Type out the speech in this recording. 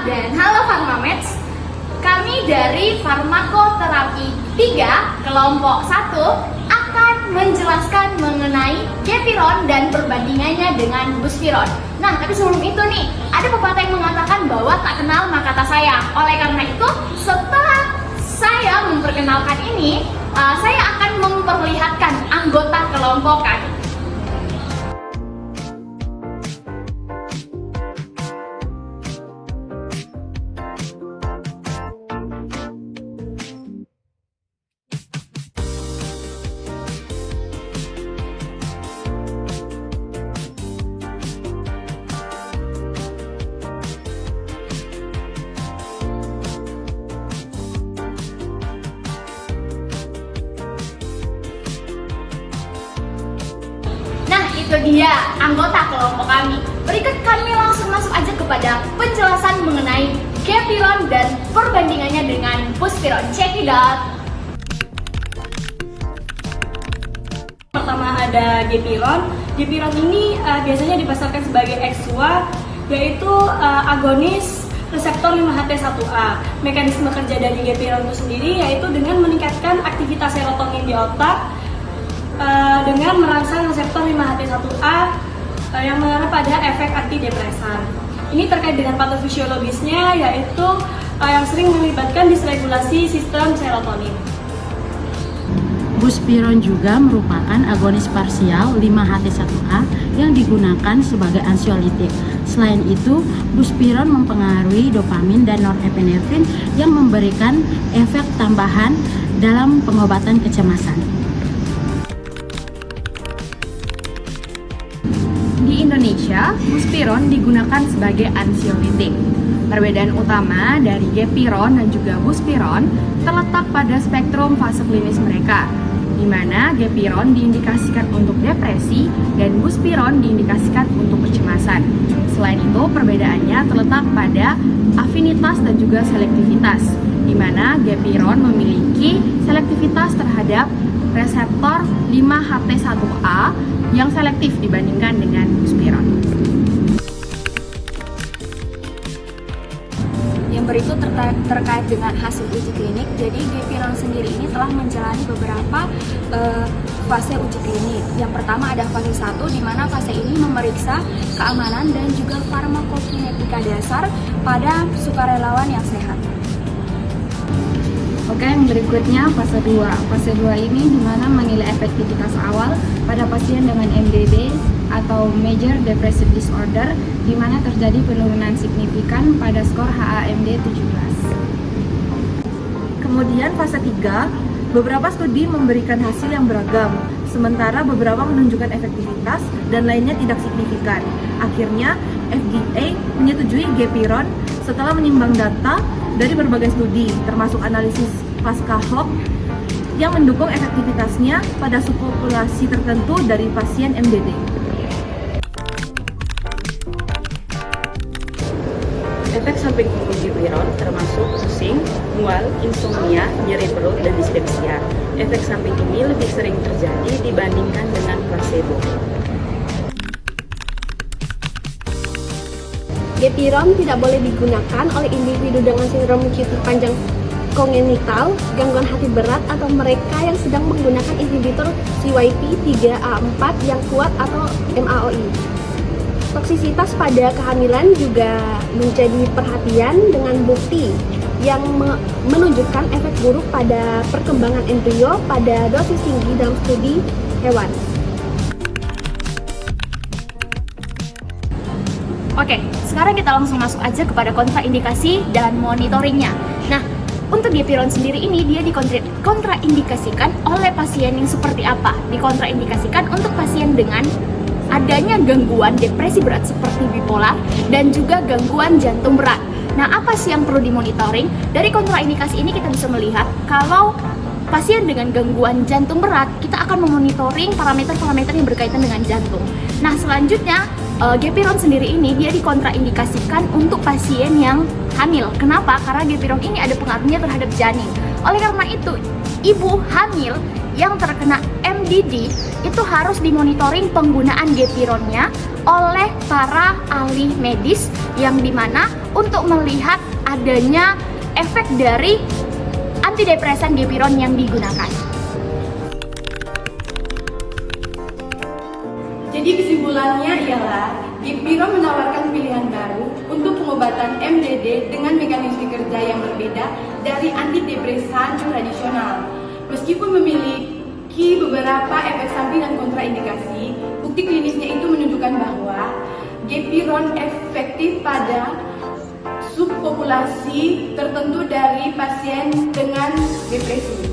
dan halo Farmameds. Kami dari Farmakoterapi 3 kelompok 1 akan menjelaskan mengenai gepirone dan perbandingannya dengan buspirone. Nah, tapi sebelum itu nih, ada pepatah yang mengatakan bahwa tak kenal maka tak sayang. Oleh karena itu, setelah saya memperkenalkan ini, saya akan memperlihatkan anggota kelompok kami. Nah, itu dia anggota kelompok kami. Berikut kami langsung masuk aja kepada penjelasan mengenai gepirone dan perbandingannya dengan buspirone. Check it out. Pertama ada gepirone. Gepirone ini biasanya dipasarkan sebagai Exua, yaitu agonis reseptor 5-HT1A. Mekanisme kerja dari gepirone itu sendiri yaitu dengan meningkatkan aktivitas serotonin di otak dengan merangsang reseptor 5-HT1A yang mengarah pada efek antidepresan. Ini terkait dengan patofisiologisnya, yaitu yang sering melibatkan disregulasi sistem serotonin. Buspirone juga merupakan agonis parsial 5-HT1A yang digunakan sebagai ansiolitik. Selain itu, buspirone mempengaruhi dopamin dan norepinefrin yang memberikan efek tambahan dalam pengobatan kecemasan. Di Indonesia, buspirone digunakan sebagai ansiolitik. Perbedaan utama dari gepirone dan juga buspirone terletak pada spektrum fase klinis mereka, di mana gepirone diindikasikan untuk depresi dan buspirone diindikasikan untuk kecemasan. Selain itu, perbedaannya terletak pada afinitas dan juga selektivitas, di mana gepirone memiliki selektivitas terhadap reseptor 5-HT1A yang selektif dibandingkan dengan buspirone. Yang berikut terkait dengan hasil uji klinik. Jadi gepirone sendiri ini telah menjalani beberapa fase uji klinik. Yang pertama ada fase 1, di mana fase ini memeriksa keamanan dan juga farmakokinetika dasar pada sukarelawan yang sehat. Oke, yang berikutnya fase 2. Fase 2 ini dimana menilai efektivitas awal pada pasien dengan MDD atau Major Depressive Disorder, di mana terjadi penurunan signifikan pada skor HAMD 17. Kemudian fase 3, beberapa studi memberikan hasil yang beragam, sementara beberapa menunjukkan efektivitas dan lainnya tidak signifikan. Akhirnya, FDA menyetujui gepirone setelah menimbang data dari berbagai studi, termasuk analisis pasca hoc yang mendukung efektivitasnya pada subpopulasi tertentu dari pasien MDD. Efek samping umum gepirone termasuk pusing, mual, insomnia, nyeri perut, dan dispepsia. Efek samping ini lebih sering terjadi dibandingkan dengan placebo. Gepirone tidak boleh digunakan oleh individu dengan sindrom cuti panjang kongenital, gangguan hati berat, atau mereka yang sedang menggunakan inhibitor CYP3A4 yang kuat atau MAOI. Toksisitas pada kehamilan juga menjadi perhatian dengan bukti yang menunjukkan efek buruk pada perkembangan embrio pada dosis tinggi dalam studi hewan. Oke, sekarang kita langsung masuk aja kepada kontraindikasi dan monitoringnya. Nah, untuk gepirone sendiri ini dia dikontraindikasikan oleh pasien yang seperti apa? Dikontraindikasikan untuk pasien dengan adanya gangguan depresi berat seperti bipolar dan juga gangguan jantung berat. Nah, apa sih yang perlu dimonitoring? Dari kontraindikasi ini kita bisa melihat kalau pasien dengan gangguan jantung berat, kita akan memonitoring parameter-parameter yang berkaitan dengan jantung. Nah, selanjutnya gepirone sendiri ini dia dikontraindikasikan untuk pasien yang hamil. Kenapa? Karena gepirone ini ada pengaruhnya terhadap janin. Oleh karena itu, ibu hamil yang terkena MDD itu harus dimonitoring penggunaan gepironnya oleh para ahli medis yang dimana untuk melihat adanya efek dari antidepresan gepiron yang digunakan. Jadi kesimpulannya ialah gepiron menawarkan pilihan baru untuk pengobatan MDD dengan mekanisme kerja yang berbeda dari antidepresan tradisional. Meskipun memiliki beberapa efek samping dan kontraindikasi, bukti klinisnya itu menunjukkan bahwa gepiron efektif pada subpopulasi tertentu dari pasien dengan depresi.